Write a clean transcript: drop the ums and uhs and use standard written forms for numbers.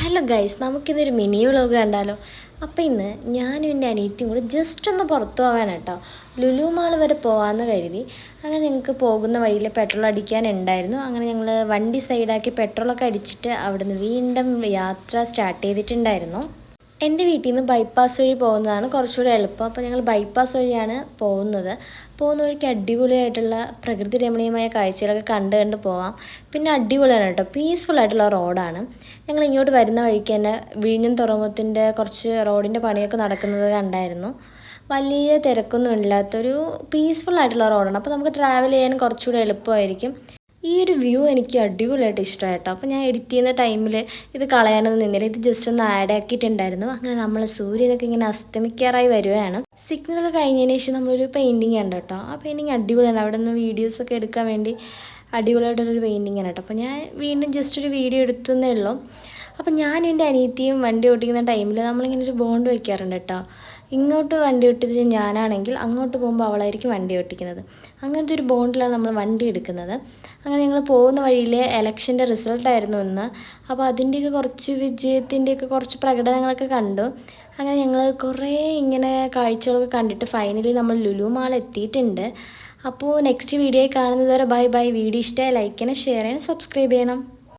Hello guys, നമുക്കിതൊരു mini vlog കണ്ടാലോ. അപ്പോൾ ഇന്ന് ഞാനും എൻ്റെ അനിയത്തിയും കൂടി ജസ്റ്റ് ഒന്ന് പുറത്തു പോകാൻ കേട്ടോ, ലുലു മാൾ വരെ പോകാമെന്ന് കരുതി. അങ്ങനെ ഞങ്ങൾക്ക് പോകുന്ന വഴിയിൽ പെട്രോൾ അടിക്കാനുണ്ടായിരുന്നു. അങ്ങനെ ഞങ്ങൾ വണ്ടി സൈഡാക്കി പെട്രോളൊക്കെ അടിച്ചിട്ട് അവിടുന്ന് വീണ്ടും യാത്ര സ്റ്റാർട്ട് ചെയ്തിട്ടുണ്ടായിരുന്നു. എൻ്റെ വീട്ടിൽ നിന്ന് ബൈപ്പാസ് വഴി പോകുന്നതാണ് കുറച്ചുകൂടി എളുപ്പം. അപ്പോൾ ഞങ്ങൾ ബൈപ്പാസ് വഴിയാണ് പോകുന്നത്. പോകുന്ന വഴിക്ക് അടിപൊളിയായിട്ടുള്ള പ്രകൃതി രമണീയമായ കാഴ്ചകളൊക്കെ കണ്ട് പോവാം. പിന്നെ അടിപൊളിയാണ് കേട്ടോ, പീസ്ഫുൾ ആയിട്ടുള്ള റോഡാണ്. ഞങ്ങൾ ഇങ്ങോട്ട് വരുന്ന വഴിക്ക് തന്നെ വിഴിഞ്ഞം തുറമുഖത്തിൻ്റെ കുറച്ച് റോഡിൻ്റെ പണിയൊക്കെ നടക്കുന്നത് കണ്ടായിരുന്നു. വലിയ തിരക്കൊന്നും ഇല്ലാത്തൊരു പീസ്ഫുൾ ആയിട്ടുള്ള റോഡാണ്. അപ്പോൾ നമുക്ക് ട്രാവൽ ചെയ്യാൻ കുറച്ചുകൂടി എളുപ്പമായിരിക്കും. ഈ ഒരു വ്യൂ എനിക്ക് അടിപൊളിയായിട്ട് ഇഷ്ടമായി കേട്ടോ. അപ്പോൾ ഞാൻ എഡിറ്റ് ചെയ്യുന്ന ടൈമിൽ ഇത് കളയാനൊന്നും നിന്നില്ല, ഇത് ജസ്റ്റ് ഒന്ന് ആഡ് ആക്കിയിട്ടുണ്ടായിരുന്നു. അങ്ങനെ നമ്മൾ സൂര്യനൊക്കെ ഇങ്ങനെ അസ്തമിക്കാറായി വരുകയാണ്. സിഗ്നൽ കഴിഞ്ഞതിന് ശേഷം നമ്മളൊരു പെയിൻറ്റിങ് ഉണ്ട് കേട്ടോ. ആ പെയിൻറ്റിങ് അടിപൊളിയാണ്. അവിടെ നിന്ന് വീഡിയോസൊക്കെ എടുക്കാൻ വേണ്ടി അടിപൊളിയായിട്ടുള്ളൊരു പെയിൻറ്റിങ് ആണ് കേട്ടോ. അപ്പോൾ ഞാൻ വീണ്ടും ജസ്റ്റ് ഒരു വീഡിയോ എടുത്തതേ ഉള്ളൂ. അപ്പോൾ ഞാൻ എൻ്റെ അനിയത്തിയും വണ്ടി ഓടിക്കുന്ന ടൈമിൽ നമ്മളിങ്ങനെ ഒരു ബോണ്ട് വയ്ക്കാറുണ്ട് കേട്ടോ. ഇങ്ങോട്ട് വണ്ടി ഓട്ടിച്ചത് ഞാനാണെങ്കിൽ അങ്ങോട്ട് പോകുമ്പോൾ അവളായിരിക്കും വണ്ടി ഓട്ടിക്കുന്നത്. അങ്ങനത്തെ ഒരു ബോണ്ടിലാണ് നമ്മൾ വണ്ടി എടുക്കുന്നത്. അങ്ങനെ ഞങ്ങൾ പോകുന്ന വഴിയിൽ എലക്ഷൻ്റെ റിസൾട്ടായിരുന്നു ഇന്ന്. അപ്പോൾ അതിൻ്റെയൊക്കെ കുറച്ച് വിജയത്തിൻ്റെയൊക്കെ കുറച്ച് പ്രകടനങ്ങളൊക്കെ കണ്ടു. അങ്ങനെ ഞങ്ങൾ കുറേ ഇങ്ങനെ കാഴ്ചകളൊക്കെ കണ്ടിട്ട് ഫൈനലി നമ്മൾ ലുലു മാൾ എത്തിയിട്ടുണ്ട്. അപ്പോൾ നെക്സ്റ്റ് വീഡിയോയിൽ കാണുന്നത് വരെ ബൈ ബൈ. വീഡിയോ ഇഷ്ടമായി ലൈക്ക് ചെയ്യണം, ഷെയർ ചെയ്യണം, സബ്സ്ക്രൈബ് ചെയ്യണം.